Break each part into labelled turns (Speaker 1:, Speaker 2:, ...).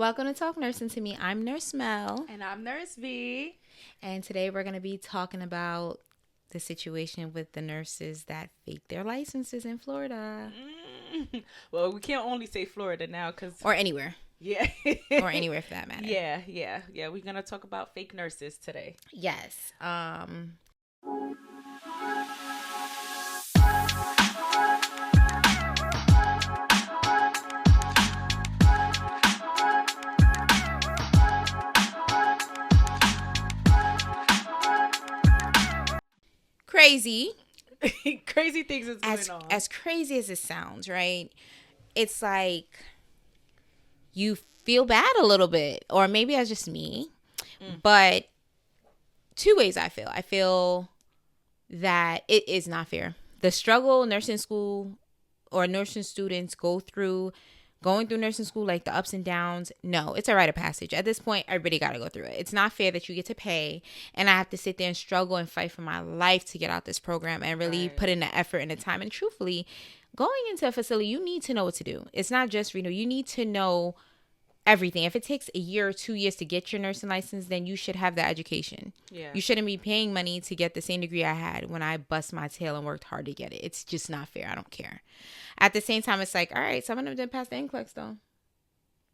Speaker 1: Welcome to Talk Nursing to Me. I'm Nurse Mel.
Speaker 2: And I'm Nurse V.
Speaker 1: And today we're going to be talking about the situation with the nurses that fake their licenses in Florida.
Speaker 2: Well, we can't only say Florida now because...
Speaker 1: Or anywhere.
Speaker 2: Yeah.
Speaker 1: Or anywhere for that matter.
Speaker 2: Yeah. We're going to talk about fake nurses today.
Speaker 1: Yes. Crazy.
Speaker 2: Crazy things is going on.
Speaker 1: As crazy as it sounds, right? It's like you feel bad a little bit, or maybe that's just me. But two ways I feel. I feel that it is not fair. The struggle nursing school or nursing students going through nursing school, like the ups and downs, no, it's a rite of passage. At this point, everybody got to go through it. It's not fair that you get to pay and I have to sit there and struggle and fight for my life to get out this program and really put in the effort and the time. And truthfully, going into a facility, you need to know what to do. It's not just renew. You need to know everything. If it takes a year or 2 years to get your nursing license, then you should have that education.
Speaker 2: Yeah.
Speaker 1: You shouldn't be paying money to get the same degree I had when I bust my tail and worked hard to get it. It's just not fair. I don't care. At the same time, it's like, all right, some of them didn't pass the NCLEX though.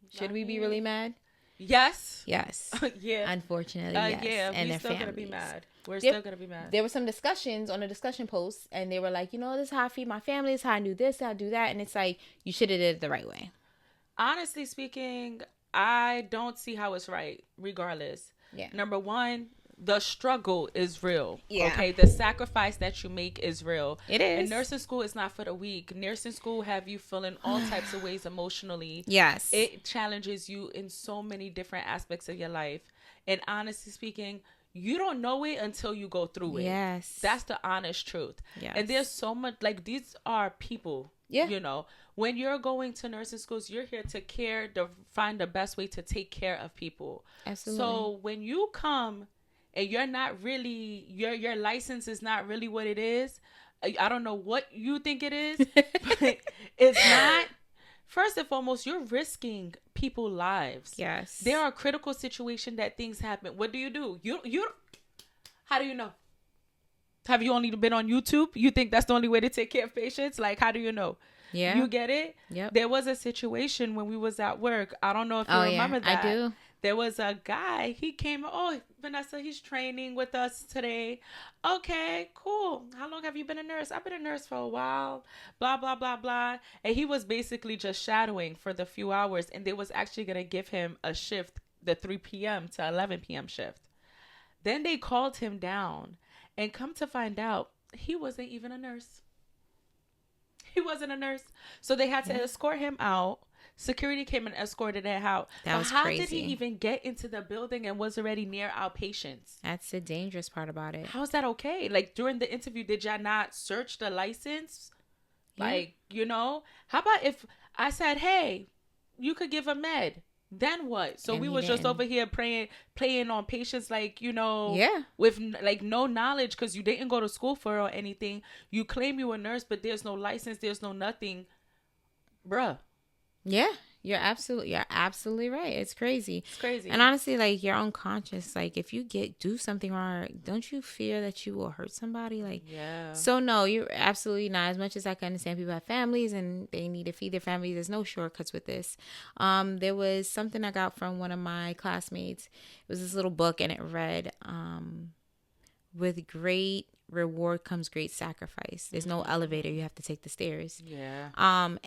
Speaker 1: Should we be really mad?
Speaker 2: Yes.
Speaker 1: Yes.
Speaker 2: Yeah.
Speaker 1: Unfortunately, yes.
Speaker 2: Yeah,
Speaker 1: and
Speaker 2: we're
Speaker 1: their
Speaker 2: still going to be
Speaker 1: families.
Speaker 2: mad. We're still going to be mad.
Speaker 1: There were some discussions on the discussion post, and they were like, this is how I feed my family. This is how I do this, how I do that. And it's like, you should have did it the right way.
Speaker 2: Honestly speaking, I don't see how it's right, regardless.
Speaker 1: Yeah.
Speaker 2: Number one, the struggle is real.
Speaker 1: Yeah.
Speaker 2: Okay. The sacrifice that you make is real.
Speaker 1: It is.
Speaker 2: And nursing school is not for the weak. Nursing school have you feeling all types of ways emotionally.
Speaker 1: Yes.
Speaker 2: It challenges you in so many different aspects of your life. And honestly speaking, you don't know it until you go through it.
Speaker 1: Yes.
Speaker 2: That's the honest truth.
Speaker 1: Yes.
Speaker 2: And there's so much, like, these are people.
Speaker 1: Yeah.
Speaker 2: When you're going to nursing schools, you're here to find the best way to take care of people.
Speaker 1: Absolutely.
Speaker 2: So when you come and you're not really, your license is not really what it is, I don't know what you think it is, but it's not. First and foremost, you're risking people's lives.
Speaker 1: Yes.
Speaker 2: There are critical situations that things happen. What do? You how do you know? Have you only been on YouTube? You think that's the only way to take care of patients? Like, how do you know?
Speaker 1: Yeah.
Speaker 2: You get it?
Speaker 1: Yep.
Speaker 2: There was a situation when we was at work. I don't know if you remember that.
Speaker 1: I do.
Speaker 2: There was a guy. He came. Oh, Vanessa, he's training with us today. Okay, cool. How long have you been a nurse? I've been a nurse for a while. Blah, blah, blah, blah. And he was basically just shadowing for the few hours. And they was actually going to give him a shift, the 3 p.m. to 11 p.m. shift. Then they called him down. And come to find out, he wasn't even a nurse. He wasn't a nurse. So they had to escort him out. Security came and escorted him out.
Speaker 1: That was
Speaker 2: how
Speaker 1: crazy.
Speaker 2: did he even get into the building and was already near our patients?
Speaker 1: That's the dangerous part about it.
Speaker 2: How is that okay? Like, during the interview, did y'all not search the license?
Speaker 1: Yeah.
Speaker 2: Like, how about if I said, hey, you could give a med? Then what? So
Speaker 1: And
Speaker 2: we
Speaker 1: he
Speaker 2: was just
Speaker 1: didn't.
Speaker 2: over here playing on patients, like,
Speaker 1: Yeah.
Speaker 2: with like no knowledge, because you didn't go to school for it or anything. You claim you a nurse, but there's no license, there's no nothing, bruh.
Speaker 1: Yeah. You're absolutely right. It's crazy.
Speaker 2: It's crazy.
Speaker 1: And honestly, like, you're unconscious. Like, if you do something wrong, don't you fear that you will hurt somebody? Like,
Speaker 2: Yeah.
Speaker 1: So no, you're absolutely not. As much as I can understand people have families and they need to feed their families, there's no shortcuts with this. There was something I got from one of my classmates. It was this little book, and it read, with great reward comes great sacrifice. There's no elevator. You have to take the stairs.
Speaker 2: Yeah.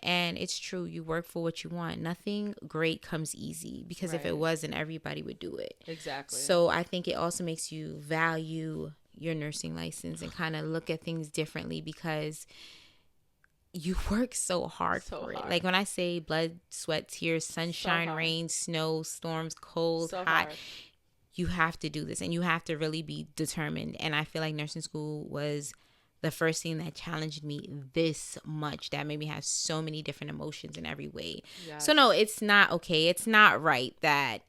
Speaker 1: And it's true. You work for what you want. Nothing great comes easy, because if it
Speaker 2: Right.
Speaker 1: wasn't, everybody would do it.
Speaker 2: Exactly.
Speaker 1: So I think it also makes you value your nursing license and kind of look at things differently, because you work so hard for it. Like, when I say blood, sweat, tears, sunshine, rain, snow, storms, cold, hot,
Speaker 2: hard.
Speaker 1: you have to do this, and you have to really be determined. And I feel like nursing school was the first thing that challenged me this much, that made me have so many different emotions in every way.
Speaker 2: Yes.
Speaker 1: So no, it's not okay. It's not right that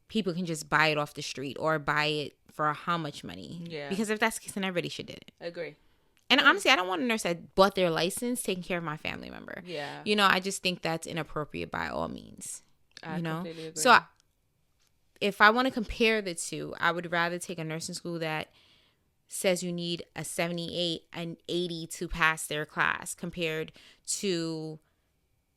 Speaker 1: people can just buy it off the street or buy it for how much money.
Speaker 2: Yeah.
Speaker 1: Because if that's the case, then everybody should do it.
Speaker 2: Agree.
Speaker 1: And honestly, I don't want a nurse that bought their license taking care of my family member.
Speaker 2: Yeah.
Speaker 1: You know, I just think that's inappropriate by all means.
Speaker 2: I completely
Speaker 1: So
Speaker 2: agree.
Speaker 1: if I want to compare the two, I would rather take a nursing school that says you need a 78 and 80 to pass their class compared to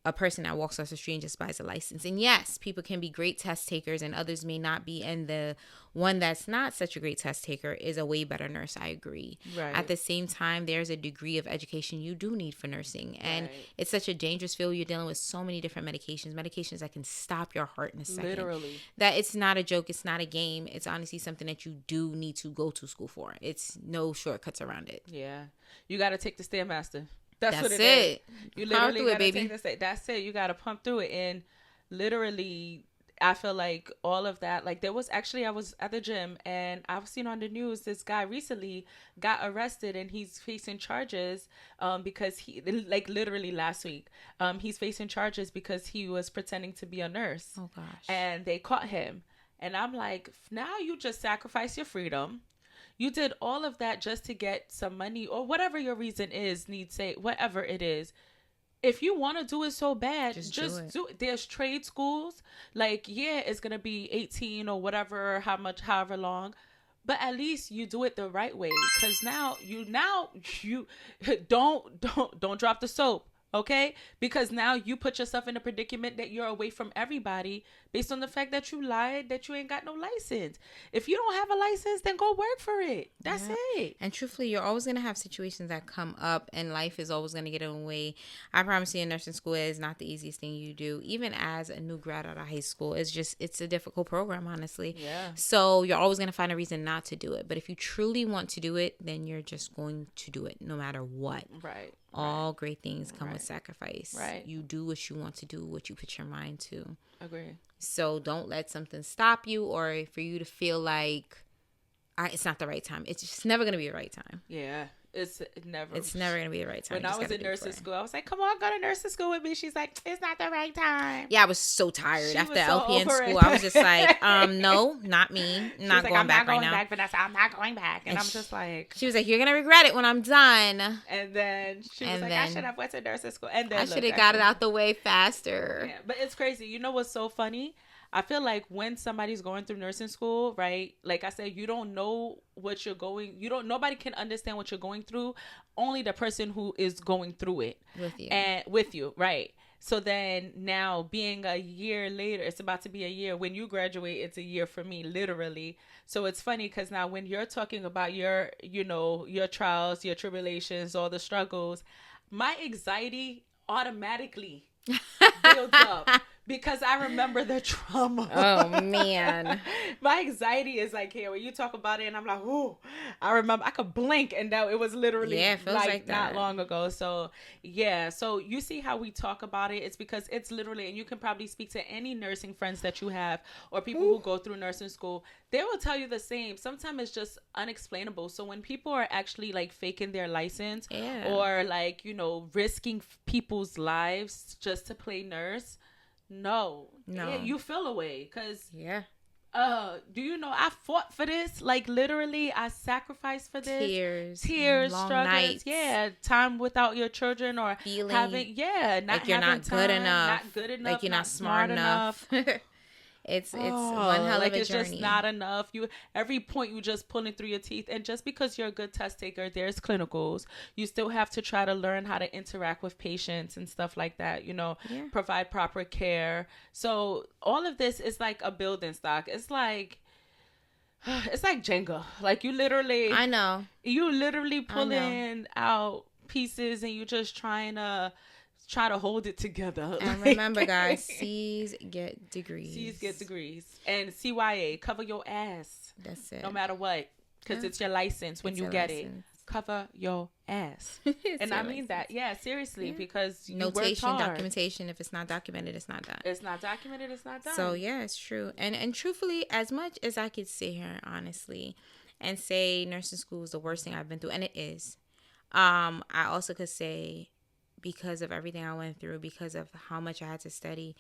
Speaker 1: a person that walks off the street and just buys a license. And yes, people can be great test takers and others may not be. And the one that's not such a great test taker is a way better nurse. I agree.
Speaker 2: Right.
Speaker 1: At the same time, there's a degree of education you do need for nursing. And
Speaker 2: Right.
Speaker 1: it's such a dangerous field. You're dealing with so many different medications that can stop your heart in a second.
Speaker 2: Literally.
Speaker 1: That it's not a joke. It's not a game. It's honestly something that you do need to go to school for. It's no shortcuts around it.
Speaker 2: Yeah. You got to take the Stairmaster. That's what
Speaker 1: That's
Speaker 2: it
Speaker 1: it.
Speaker 2: is. You
Speaker 1: Power
Speaker 2: literally
Speaker 1: through it,
Speaker 2: got to
Speaker 1: baby.
Speaker 2: take the That's it. You got to pump through it. And literally, I feel like all of that, like there was actually, I was at the gym and I've seen on the news, this guy recently got arrested and he's facing charges because he, like literally last week, he's facing charges because he was pretending to be a nurse.
Speaker 1: Oh, gosh.
Speaker 2: And they caught him. And I'm like, now you just sacrifice your freedom. You did all of that just to get some money or whatever your reason is, whatever it is. If you want to do it so bad, just do it. There's trade schools. Like, yeah, it's going to be 18 or whatever, however long. But at least you do it the right way. Because now you don't drop the soap. Okay? Because now you put yourself in a predicament that you're away from everybody based on the fact that you lied that you ain't got no license. If you don't have a license, then go work for it. That's it.
Speaker 1: And truthfully, you're always going to have situations that come up and life is always going to get in the way. I promise you, nursing school is not the easiest thing you do. Even as a new grad out of high school, it's a difficult program, honestly.
Speaker 2: Yeah.
Speaker 1: So you're always going to find a reason not to do it. But if you truly want to do it, then you're just going to do it no matter what.
Speaker 2: Right.
Speaker 1: All great things come with sacrifice.
Speaker 2: Right.
Speaker 1: You do what you want to do, what you put your mind to.
Speaker 2: Agree.
Speaker 1: So don't let something stop you or for you to feel like it's not the right time. It's just never going to be the right time.
Speaker 2: Yeah. It's never
Speaker 1: going to be the right time.
Speaker 2: When I was in nursing school, I was like, come on, go to nursing school with me. She's like, it's not the right time.
Speaker 1: Yeah, I was so tired after
Speaker 2: so
Speaker 1: LPN school.
Speaker 2: it.
Speaker 1: I was just like, no, not me. I'm not going back right now.
Speaker 2: I'm not going back. And I'm just like.
Speaker 1: She was like, you're going to regret it when I'm done.
Speaker 2: And then she was like, I should have went to nursing school. And then
Speaker 1: I should have got it out the way faster.
Speaker 2: Yeah, but it's crazy. You know what's so funny? I feel like when somebody's going through nursing school, right? Like I said, you don't know what you're going. Nobody can understand what you're going through. Only the person who is going through it with you, right? So then now being a year later, it's about to be a year. When you graduate, it's a year for me, literally. So it's funny because now when you're talking about your trials, your tribulations, all the struggles, my anxiety automatically builds up. Because I remember the trauma.
Speaker 1: Oh, man.
Speaker 2: My anxiety is like here when you talk about it and I'm like, oh, I remember I could blink and now it was literally
Speaker 1: it feels like
Speaker 2: not long ago. So yeah. So you see how we talk about it. It's because it's literally, and you can probably speak to any nursing friends that you have or people who go through nursing school. They will tell you the same. Sometimes it's just unexplainable. So when people are actually like faking their license or like, risking people's lives just to play nurse, no. Yeah, you feel away because do you know I fought for this? Like literally I sacrificed for this. Tears,
Speaker 1: long
Speaker 2: struggles.
Speaker 1: nights.
Speaker 2: Yeah, time without your children or
Speaker 1: feeling
Speaker 2: not
Speaker 1: like you're
Speaker 2: having
Speaker 1: not
Speaker 2: time,
Speaker 1: good enough.
Speaker 2: not good enough,
Speaker 1: like you're not smart enough. It's one hell of a
Speaker 2: it's
Speaker 1: journey.
Speaker 2: Just not enough. Every point you just pulling through your teeth, and just because you're a good test taker, there's clinicals. You still have to try to learn how to interact with patients and stuff like that. Provide proper care. So all of this is like a building stock. It's like Jenga. Like you literally pulling out pieces, and you just try to hold it together.
Speaker 1: And remember, guys, C's get degrees.
Speaker 2: And CYA, cover your ass.
Speaker 1: That's it.
Speaker 2: No matter what, because it's your license when you get it. Cover your ass. And I mean that. Yeah, seriously, because you
Speaker 1: notation,
Speaker 2: worked hard.
Speaker 1: documentation. If it's not documented, it's not done.
Speaker 2: It's not documented, it's not done.
Speaker 1: So yeah, it's true. And truthfully, as much as I could sit here honestly and say nursing school is the worst thing I've been through, and it is, I also could say, because of everything I went through, because of how much I had to study,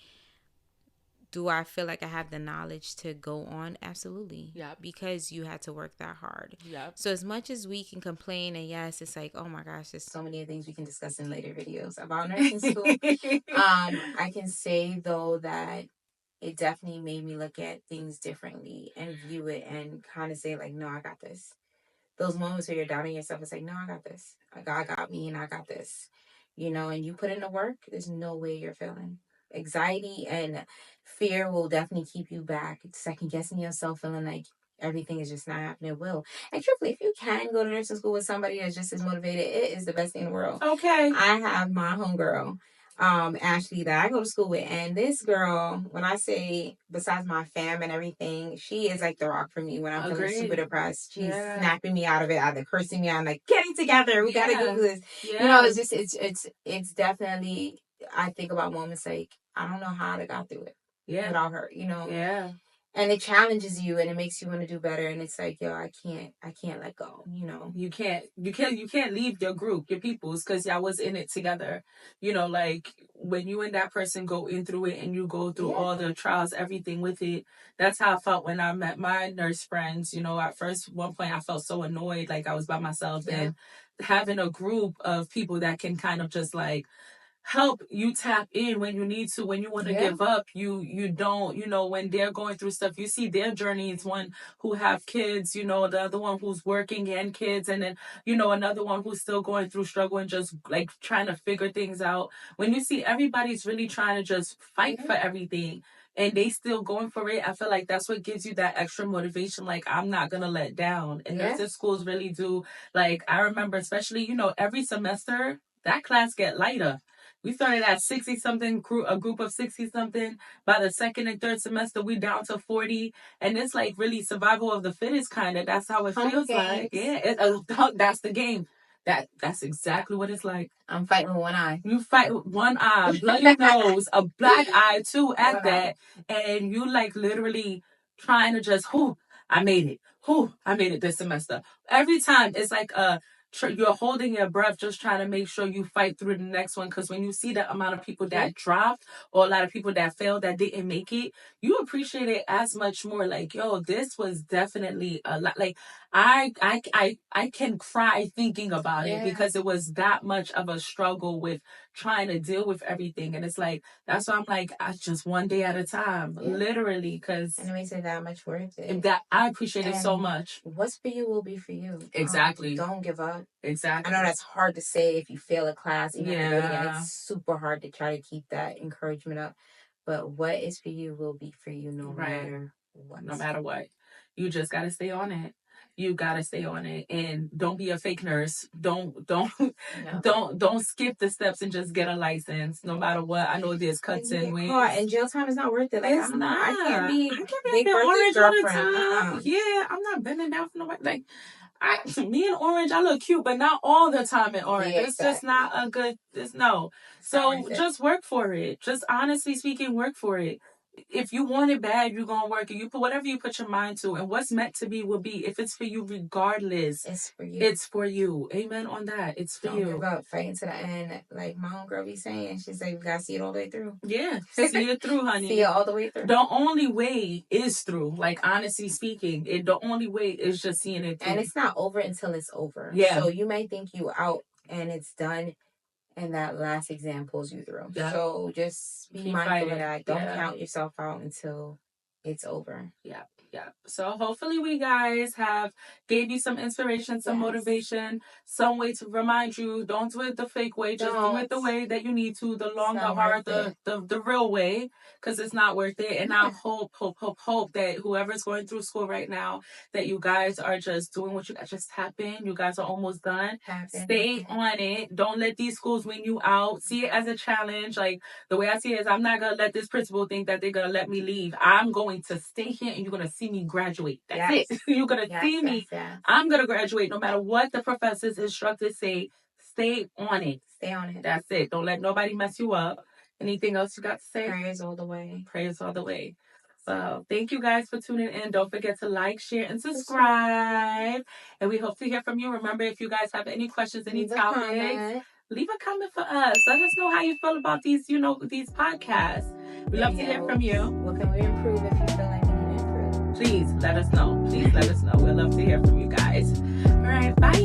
Speaker 1: do I feel like I have the knowledge to go on? Absolutely.
Speaker 2: Yeah.
Speaker 1: Because you had to work that hard.
Speaker 2: Yeah.
Speaker 1: So as much as we can complain, and yes, it's like, oh my gosh, there's so many things we can discuss in later videos about nursing school. I can say though that it definitely made me look at things differently and view it and kind of say like, no, I got this. Those moments where you're doubting yourself, it's like, no, I got this. God got me and I got this. And you put in the work, there's no way you're failing. Anxiety and fear will definitely keep you back, second guessing yourself, feeling like everything is just not happening. It will. And truthfully, if you can go to nursing school with somebody that's just as motivated, it is the best thing in the world.
Speaker 2: Okay.
Speaker 1: I have my homegirl, Ashley, that I go to school with, and this girl, when I say besides my fam and everything, she is like the rock for me when I'm feeling super depressed. She's snapping me out of it, either cursing me out, I'm like, getting together, we gotta do this. It's just it's definitely, I think about moments like, I don't know how I got through it without her, and it challenges you and it makes you want to do better, and it's like, yo, I can't let go.
Speaker 2: You can't leave your group, your peoples, because y'all was in it together. Like when you and that person go in through it and you go through all the trials, everything with it. That's how I felt when I met my nurse friends. At first, one point I felt so annoyed, like I was by myself, and having a group of people that can kind of just like help you tap in when you need to, when you want to give up, you don't, when they're going through stuff, you see their journeys, one who have kids, the other one who's working and kids, and then another one who's still going through struggle and just like trying to figure things out. When you see everybody's really trying to just fight for everything and they still going for it, I feel like that's what gives you that extra motivation. Like, I'm not gonna let down. And nursing schools really do. Like, I remember especially, every semester that class get lighter. We started at 60 something, a group of 60 something. By the second and third semester, we down to 40. And it's like really survival of the fittest kind of. That's how it feels like. Yeah, that's the game. That's exactly what it's like.
Speaker 1: I'm fighting with one eye.
Speaker 2: You fight with one eye, bloody nose, a black eye too at that. And you like literally trying to just, I made it. I made it this semester. Every time it's like you're holding your breath, just trying to make sure you fight through the next one. Because when you see the amount of people that dropped or a lot of people that failed, that didn't make it, you appreciate it as much more. Like, yo, this was definitely a lot. Like, I can cry thinking about it because it was that much of a struggle with trying to deal with everything. And it's like, that's why I'm like, I just one day at a time, literally. Because
Speaker 1: and it makes it that much worth it.
Speaker 2: That I appreciate it so much.
Speaker 1: What's for you will be for you.
Speaker 2: Exactly.
Speaker 1: Don't give up.
Speaker 2: Exactly.
Speaker 1: I know that's hard to say if you fail a class, and it's super hard to try to keep that encouragement up. But what is for you will be for you, no matter what.
Speaker 2: No matter what, you just gotta stay on it. You gotta stay on it, and don't be a fake nurse. Don't skip the steps and just get a license. No matter what, I know there's cuts and wins.
Speaker 1: And jail time is not worth it. Like,
Speaker 2: it's not.
Speaker 1: I can't be
Speaker 2: big orange all the time. Yeah, I'm not bending down for nobody. Like, me and orange, I look cute, but not all the time in orange. It's just not a good. No. So just work for it. Just honestly speaking, work for it. If you want it bad, you're gonna work it. You put whatever you put your mind to, and what's meant to be will be. If it's for you, regardless,
Speaker 1: it's for you.
Speaker 2: It's for you. Amen on that. It's for you.
Speaker 1: Don't give up. Fighting to the end, like my homegirl be saying. She's like, we gotta see it all the way through.
Speaker 2: Yeah, see it through, honey.
Speaker 1: See it all the way through.
Speaker 2: The only way is through. Like, honestly speaking, the only way is just seeing it through.
Speaker 1: And it's not over until it's over.
Speaker 2: Yeah.
Speaker 1: So you may think you out and it's done, and that last exam pulls you through. Yeah. So just be mindful of that. Don't count yourself out until it's over.
Speaker 2: Yeah. Yeah. So hopefully we guys have gave you some inspiration, some motivation, some way to remind you, don't do it the fake way. Just do it the way that you need to, the long, the hard, the real way, because it's not worth it. And I hope that whoever's going through school right now, that you guys are just doing what you guys, just tap in. You guys are almost done. Stay on it. Don't let these schools win you out. See it as a challenge. Like, the way I see it is, I'm not going to let this principal think that they're going to let me leave. I'm going to stay here and you're going to see me graduate. That's it. You're going to see me. I'm going to graduate no matter what the professors, instructors say. Stay on it.
Speaker 1: Stay on it.
Speaker 2: That's it. Don't let nobody mess you up. Anything else you got to say?
Speaker 1: Prayers all the way.
Speaker 2: Prayers all the way. So thank you guys for tuning in. Don't forget to like, share, and subscribe. And we hope to hear from you. Remember, if you guys have any questions, any topics, leave a comment for us. Let us know how you feel about these, these podcasts. We love to hear from you.
Speaker 1: What can we improve if you feel like we need to improve?
Speaker 2: Please let us know. Please let us know. We'd love to hear from you guys. All right. Bye.